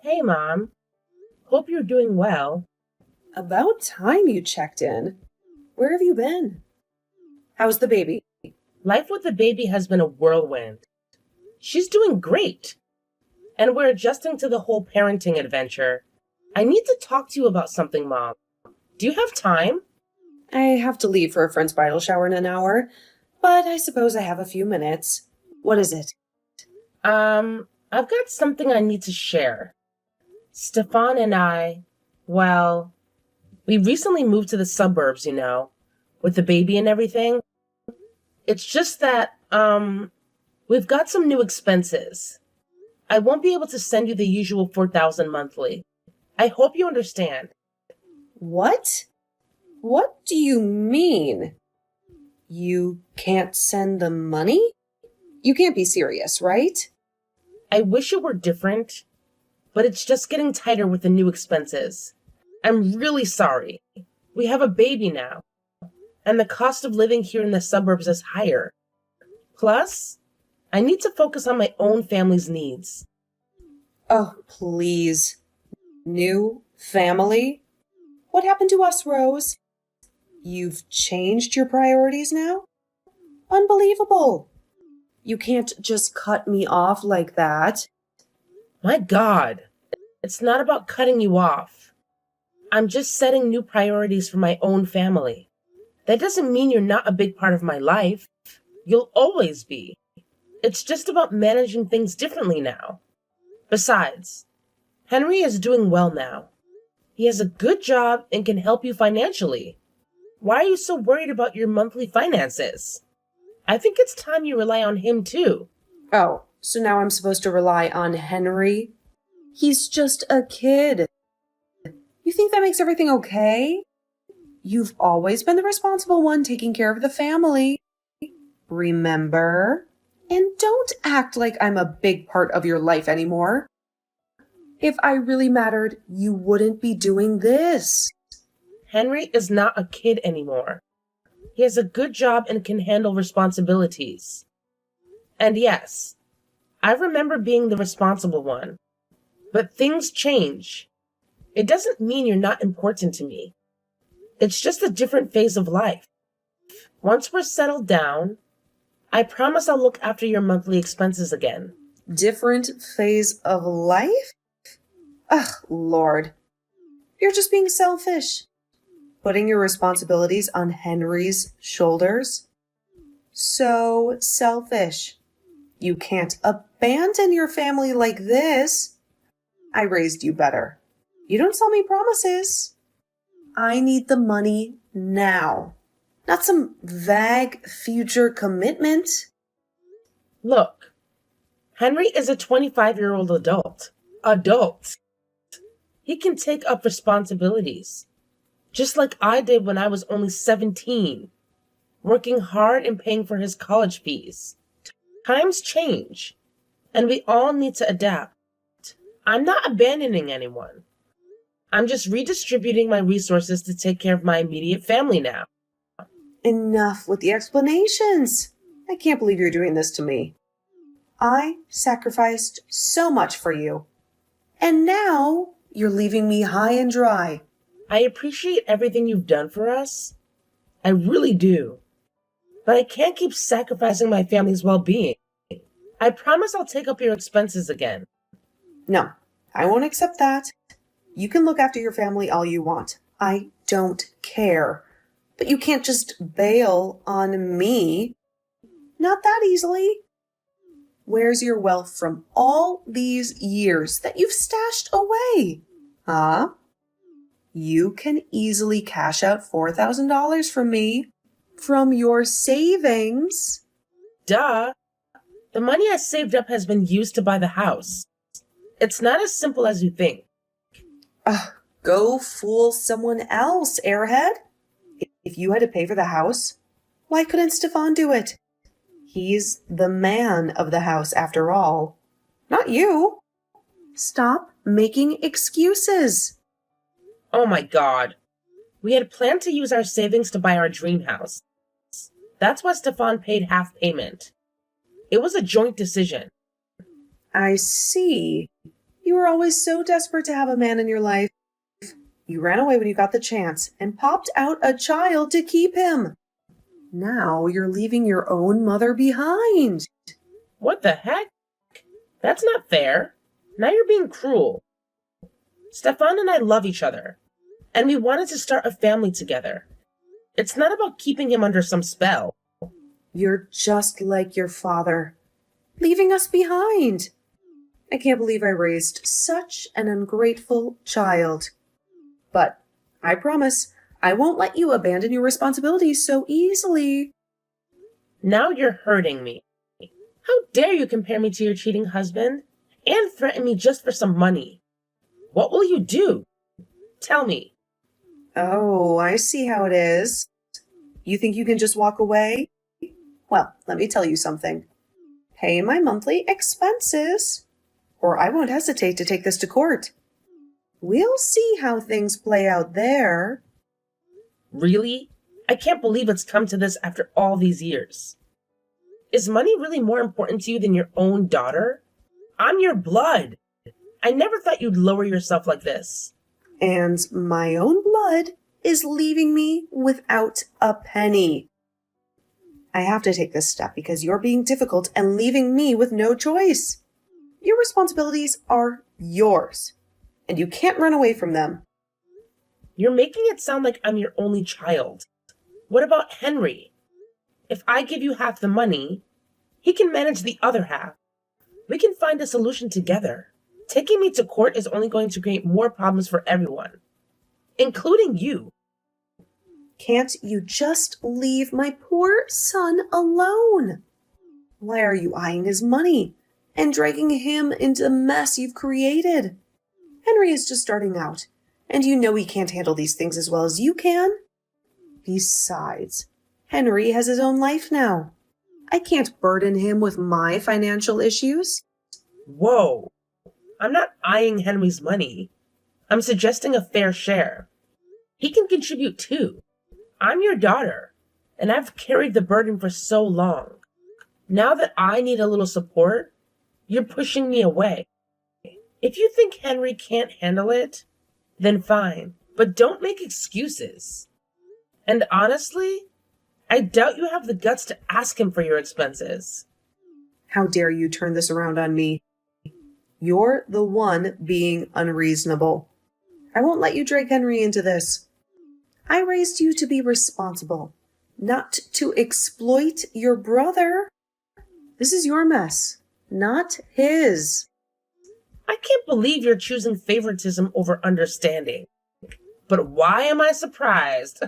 Hey, Mom. Hope you're doing well. About time you checked in. Where have you been? How's the baby? Life with the baby has been a whirlwind. She's doing great, and we're adjusting to the whole parenting adventure. I need to talk to you about something, Mom. Do you have time? I have to leave for a friend's bridal shower in an hour, but I suppose I have a few minutes. What is it? I've got something I need to share. Stefan and well, we recently moved to the suburbs, with the baby and everything. It's just that, we've got some new expenses. I won't be able to send you the usual 4,000 monthly. I hope you understand. What? What do you mean? You can't send the money? You can't be serious, right? I wish it were different, but it's just getting tighter with the new expenses. I'm really sorry. We have a baby now, and the cost of living here in the suburbs is higher. Plus, I need to focus on my own family's needs. Oh, please. New family? What happened to us, Rose? You've changed your priorities now? Unbelievable. You can't just cut me off like that. My God, it's not about cutting you off. I'm just setting new priorities for my own family. That doesn't mean you're not a big part of my life. You'll always be. It's just about managing things differently now. Besides, Henry is doing well now. He has a good job and can help you financially. Why are you so worried about your monthly finances? I think it's time you rely on him too. Oh, so now I'm supposed to rely on Henry? He's just a kid. You think that makes everything okay? You've always been the responsible one taking care of the family. Remember? And don't act like I'm a big part of your life anymore. If I really mattered, you wouldn't be doing this. Henry is not a kid anymore. He has a good job and can handle responsibilities. And yes, I remember being the responsible one. But things change. It doesn't mean you're not important to me. It's just a different phase of life. Once we're settled down, I promise I'll look after your monthly expenses again. Different phase of life? Ugh, Lord. You're just being selfish. Putting your responsibilities on Henry's shoulders? So selfish. You can't abandon your family like this. I raised you better. You don't sell me promises. I need the money now, not some vague future commitment. Look, Henry is a 25-year-old adult. Adult. He can take up responsibilities, just like I did when I was only 17, working hard and paying for his college fees. Times change, and we all need to adapt. I'm not abandoning anyone. I'm just redistributing my resources to take care of my immediate family now. Enough with the explanations. I can't believe you're doing this to me. I sacrificed so much for you. And now you're leaving me high and dry. I appreciate everything you've done for us. I really do. But I can't keep sacrificing my family's well-being. I promise I'll take up your expenses again. No, I won't accept that. You can look after your family all you want. I don't care. But you can't just bail on me. Not that easily. Where's your wealth from all these years that you've stashed away? Huh? You can easily cash out $4,000 from me. From your savings. Duh. The money I saved up has been used to buy the house. It's not as simple as you think. Go fool someone else, airhead. If you had to pay for the house, why couldn't Stefan do it? He's the man of the house after all. Not you. Stop making excuses. Oh my God. We had planned to use our savings to buy our dream house. That's why Stefan paid half payment. It was a joint decision. I see. You You were always so desperate to have a man in your life. You ran away when you got the chance and popped out a child to keep him. Now you're leaving your own mother behind. What the heck? That's not fair. Now you're being cruel. Stefan and I love each other, and we wanted to start a family together. It's not about keeping him under some spell. You're just like your father, leaving us behind. I can't believe I raised such an ungrateful child. But I promise I won't let you abandon your responsibilities so easily. Now you're hurting me. How dare you compare me to your cheating husband and threaten me just for some money? What will you do? Tell me. Oh, I see how it is. You think you can just walk away? Well, let me tell you something. Pay my monthly expenses, or I won't hesitate to take this to court. We'll see how things play out there. Really? I can't believe it's come to this after all these years. Is money really more important to you than your own daughter? I'm your blood. I never thought you'd lower yourself like this. And my own blood is leaving me without a penny. I have to take this step because you're being difficult and leaving me with no choice. Your responsibilities are yours, and you can't run away from them. You're making it sound like I'm your only child. What about Henry? If I give you half the money, he can manage the other half. We can find a solution together. Taking me to court is only going to create more problems for everyone, including you. Can't you just leave my poor son alone? Why are you eyeing his money and dragging him into the mess you've created? Henry is just starting out, and you know he can't handle these things as well as you can. Besides, Henry has his own life now. I can't burden him with my financial issues. Whoa. I'm not eyeing Henry's money. I'm suggesting a fair share. He can contribute too. I'm your daughter, and I've carried the burden for so long. Now that I need a little support, you're pushing me away. If you think Henry can't handle it, then fine, but don't make excuses. And honestly, I doubt you have the guts to ask him for your expenses. How dare you turn this around on me? You're the one being unreasonable. I won't let you drag Henry into this. I raised you to be responsible, not to exploit your brother. This is your mess, not his. I can't believe you're choosing favoritism over understanding. But why am I surprised?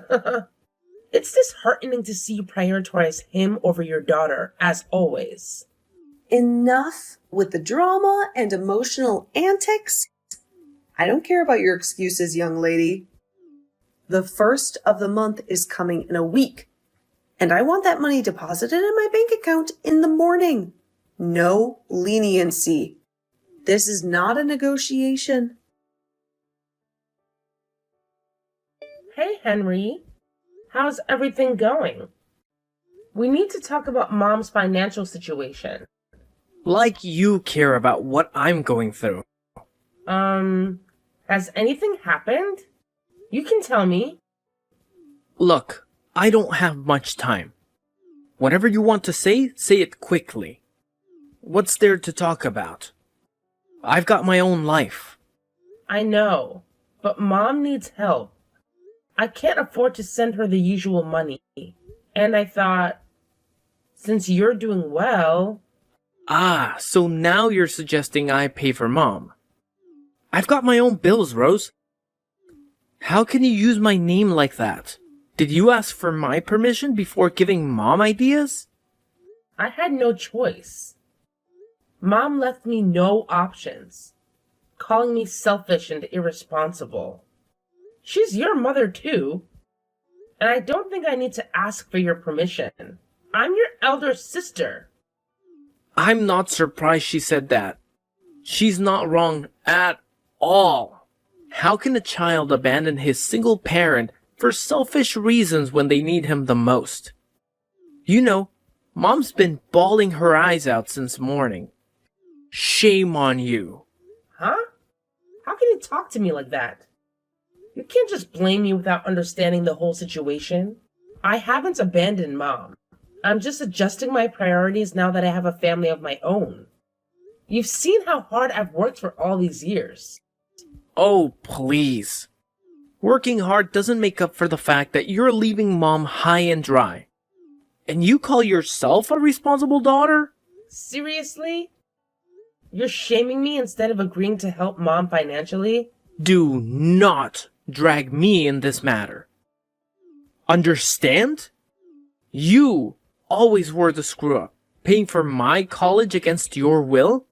It's disheartening to see you prioritize him over your daughter, as always. Enough with the drama and emotional antics. I don't care about your excuses, young lady. The first of the month is coming in a week, and I want that money deposited in my bank account in the morning. No leniency. This is not a negotiation. Hey, Henry. How's everything going? We need to talk about Mom's financial situation. Like you care about what I'm going through. Has anything happened? You can tell me. Look, I don't have much time. Whatever you want to say it quickly. What's there to talk about? I've got my own life. I know, but Mom needs help. I can't afford to send her the usual money. And I thought, since you're doing well... Ah, so now you're suggesting I pay for Mom. I've got my own bills, Rose. How can you use my name like that? Did you ask for my permission before giving Mom ideas? I had no choice. Mom left me no options, calling me selfish and irresponsible. She's your mother too, and I don't think I need to ask for your permission. I'm your elder sister. I'm not surprised she said that. She's not wrong at all. How can a child abandon his single parent for selfish reasons when they need him the most? You know, Mom's been bawling her eyes out since morning. Shame on you. Huh? you talk to me like that? You can't just blame me without understanding the whole situation. I haven't abandoned Mom. I'm just adjusting my priorities now that I have a family of my own. You've seen how hard I've worked for all these years. Oh, please. Working hard doesn't make up for the fact that you're leaving Mom high and dry. And you call yourself a responsible daughter? Seriously? You're shaming me instead of agreeing to help Mom financially? Do not drag me in this matter. Understand? You always were the screw-up, paying for my college against your will?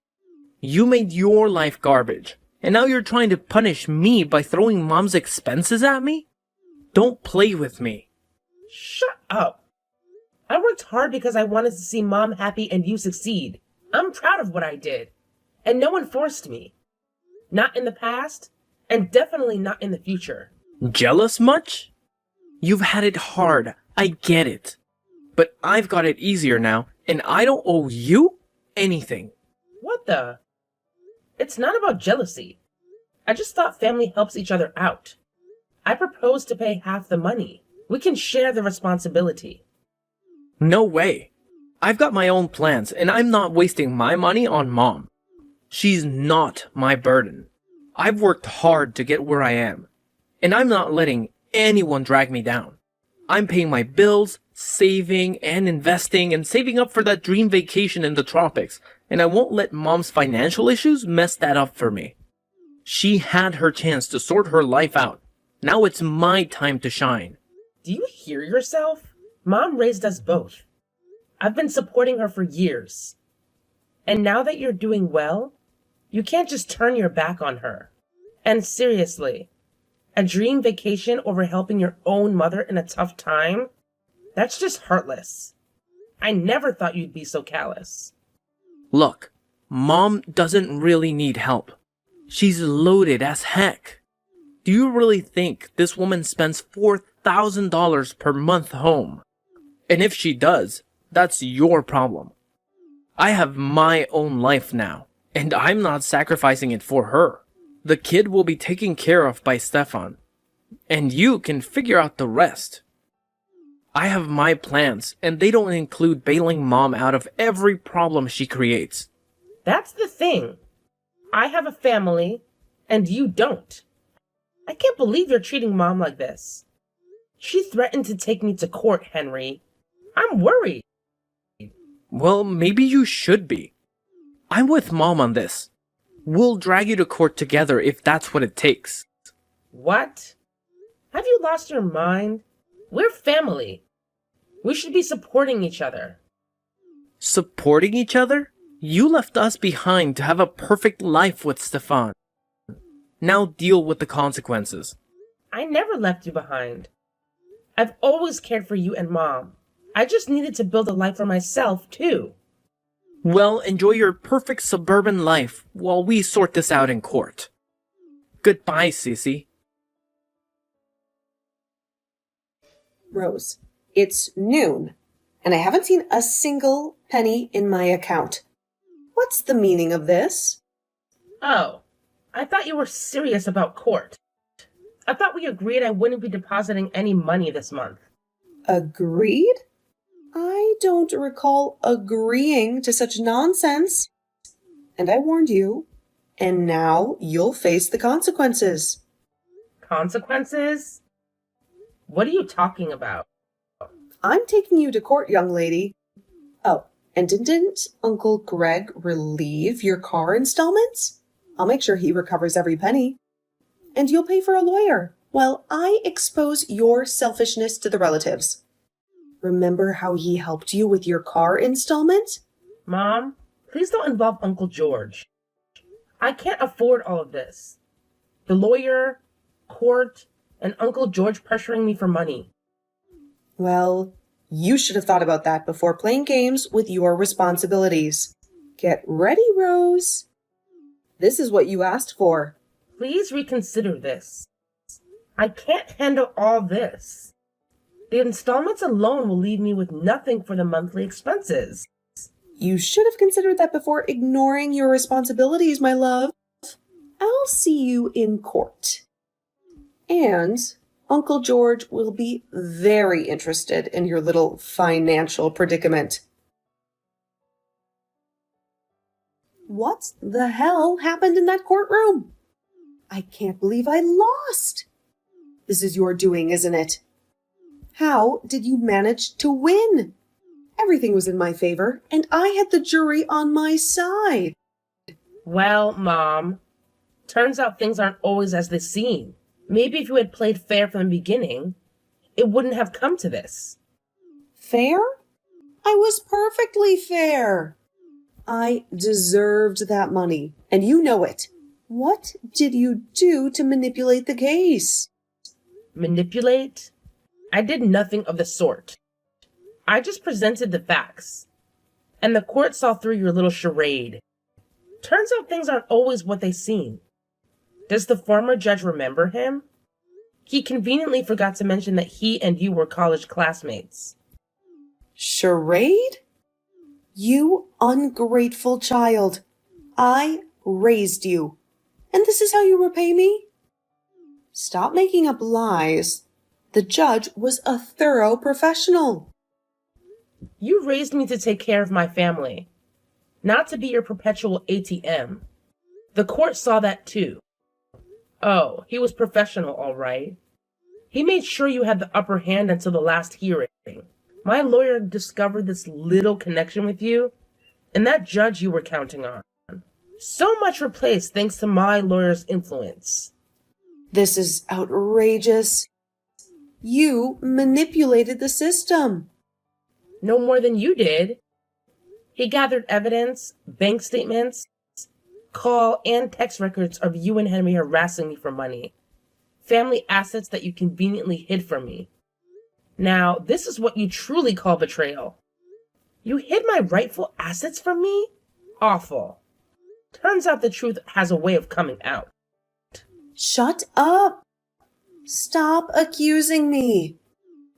You made your life garbage, and now you're trying to punish me by throwing Mom's expenses at me? Don't play with me. Shut up. I worked hard because I wanted to see Mom happy and you succeed. I'm proud of what I did. And no one forced me. Not in the past, and definitely not in the future. Jealous much? You've had it hard, I get it. But I've got it easier now, and I don't owe you anything. What the? It's not about jealousy. I just thought family helps each other out. I proposed to pay half the money. We can share the responsibility. No way. I've got my own plans, and I'm not wasting my money on Mom. She's not my burden. I've worked hard to get where I am, and I'm not letting anyone drag me down. I'm paying my bills, saving and investing, and saving up for that dream vacation in the tropics, and I won't let Mom's financial issues mess that up for me. She had her chance to sort her life out. Now it's my time to shine. Do you hear yourself? Mom raised us both. I've been supporting her for years. And now that you're doing well, you can't just turn your back on her. And seriously, a dream vacation over helping your own mother in a tough time? That's just heartless. I never thought you'd be so callous. Look, Mom doesn't really need help. She's loaded as heck. Do you really think this woman spends $4,000 per month home? And if she does, that's your problem. I have my own life now, and I'm not sacrificing it for her. The kid will be taken care of by Stefan, and you can figure out the rest. I have my plans, and they don't include bailing Mom out of every problem she creates. That's the thing. I have a family, and you don't. I can't believe you're treating Mom like this. She threatened to take me to court, Henry. I'm worried. Well, maybe you should be. I'm with Mom on this. We'll drag you to court together if that's what it takes. What? Have you lost your mind? We're family. We should be supporting each other. Supporting each other? You left us behind to have a perfect life with Stefan. Now deal with the consequences. I never left you behind. I've always cared for you and Mom. I just needed to build a life for myself, too. Well, enjoy your perfect suburban life while we sort this out in court. Goodbye, Sissy. Rose, it's noon, and I haven't seen a single penny in my account. What's the meaning of this? Oh, I thought you were serious about court. I thought we agreed I wouldn't be depositing any money this month. Agreed? I don't recall agreeing to such nonsense. And I warned you, and now you'll face the consequences. Consequences? What are you talking about? I'm taking you to court, young lady. Oh, and didn't Uncle Greg relieve your car installments? I'll make sure he recovers every penny. And you'll pay for a lawyer while I expose your selfishness to the relatives. Remember how he helped you with your car installment? Mom, please don't involve Uncle George. I can't afford all of this. The lawyer, court, and Uncle George pressuring me for money. Well, you should have thought about that before playing games with your responsibilities. Get ready, Rose. This is what you asked for. Please reconsider this. I can't handle all this. The installments alone will leave me with nothing for the monthly expenses. You should have considered that before ignoring your responsibilities, my love. I'll see you in court. And Uncle George will be very interested in your little financial predicament. What the hell happened in that courtroom? I can't believe I lost. This is your doing, isn't it? How did you manage to win? Everything was in my favor, and I had the jury on my side. Well, Mom, turns out things aren't always as they seem. Maybe if you had played fair from the beginning, it wouldn't have come to this. Fair? I was perfectly fair. I deserved that money, and you know it. What did you do to manipulate the case? Manipulate? I did nothing of the sort. I just presented the facts, and the court saw through your little charade. Turns out things aren't always what they seem. Does the former judge remember him? He conveniently forgot to mention that he and you were college classmates. Charade? You ungrateful child. I raised you. And this is how you repay me? Stop making up lies. The judge was a thorough professional. You raised me to take care of my family, not to be your perpetual ATM. The court saw that too. Oh, he was professional, all right. He made sure you had the upper hand until the last hearing. My lawyer discovered this little connection with you, and that judge you were counting on. So much replaced thanks to my lawyer's influence. This is outrageous. You manipulated the system. No more than you did. He gathered evidence, bank statements, call and text records of you and Henry harassing me for money. Family assets that you conveniently hid from me. Now, this is what you truly call betrayal. You hid my rightful assets from me? Awful. Turns out the truth has a way of coming out. Shut up. Stop accusing me.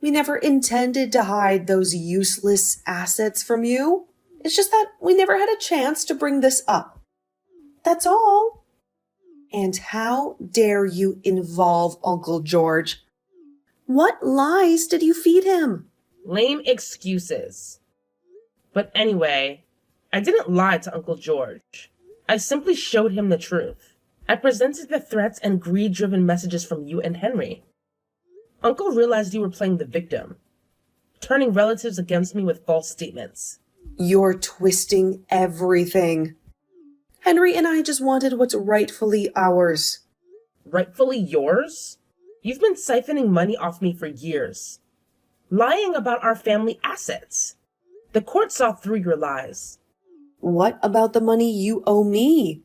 We never intended to hide those useless assets from you. It's just that we never had a chance to bring this up. That's all. And how dare you involve Uncle George? What lies did you feed him? Lame excuses. But anyway, I didn't lie to Uncle George. I simply showed him the truth. I presented the threats and greed-driven messages from you and Henry. Uncle realized you were playing the victim, turning relatives against me with false statements. You're twisting everything. Henry and I just wanted what's rightfully ours. Rightfully yours? You've been siphoning money off me for years, lying about our family assets. The court saw through your lies. What about the money you owe me?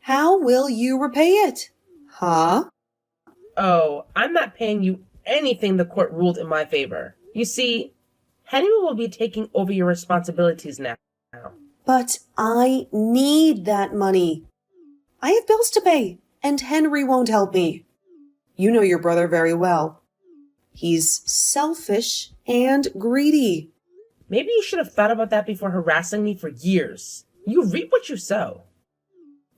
How will you repay it? Huh? Oh, I'm not paying you anything the court ruled in my favor. You see, Henry will be taking over your responsibilities now. But I need that money. I have bills to pay, and Henry won't help me. You know your brother very well. He's selfish and greedy. Maybe you should have thought about that before harassing me for years. You reap what you sow.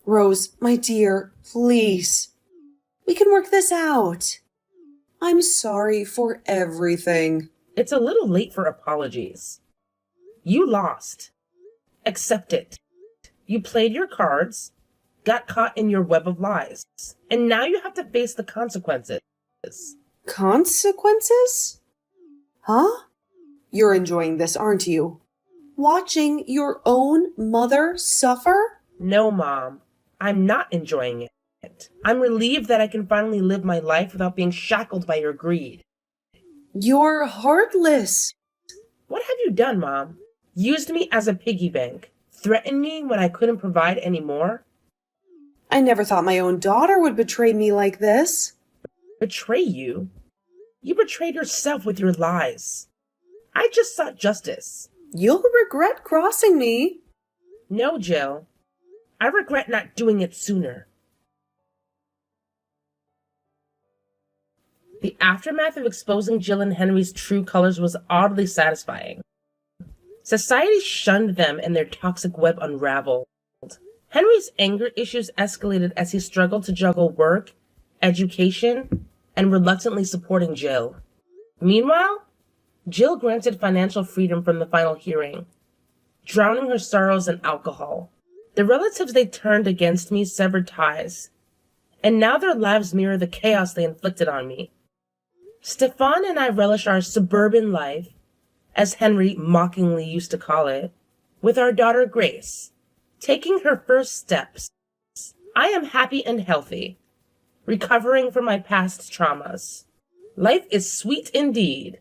Rose, my dear, please. We can work this out. I'm sorry for everything. It's a little late for apologies. You lost. Accept it. You played your cards, got caught in your web of lies, and now you have to face the consequences. Consequences? Huh? You're enjoying this, aren't you? Watching your own mother suffer? No, Mom. I'm not enjoying it. I'm relieved that I can finally live my life without being shackled by your greed. You're heartless. What have you done, Mom? Used me as a piggy bank? Threatened me when I couldn't provide any more? I never thought my own daughter would betray me like this. Betray you? You betrayed yourself with your lies. I just sought justice. You'll regret crossing me. No, Jill. I regret not doing it sooner. The aftermath of exposing Jill and Henry's true colors was oddly satisfying. Society shunned them and their toxic web unraveled. Henry's anger issues escalated as he struggled to juggle work, education, and reluctantly supporting Jill. Meanwhile, Jill granted financial freedom from the final hearing, drowning her sorrows in alcohol. The relatives they turned against me severed ties, and now their lives mirror the chaos they inflicted on me. Stefan and I relish our suburban life, as Henry mockingly used to call it, with our daughter Grace, taking her first steps. I am happy and healthy, recovering from my past traumas. Life is sweet indeed.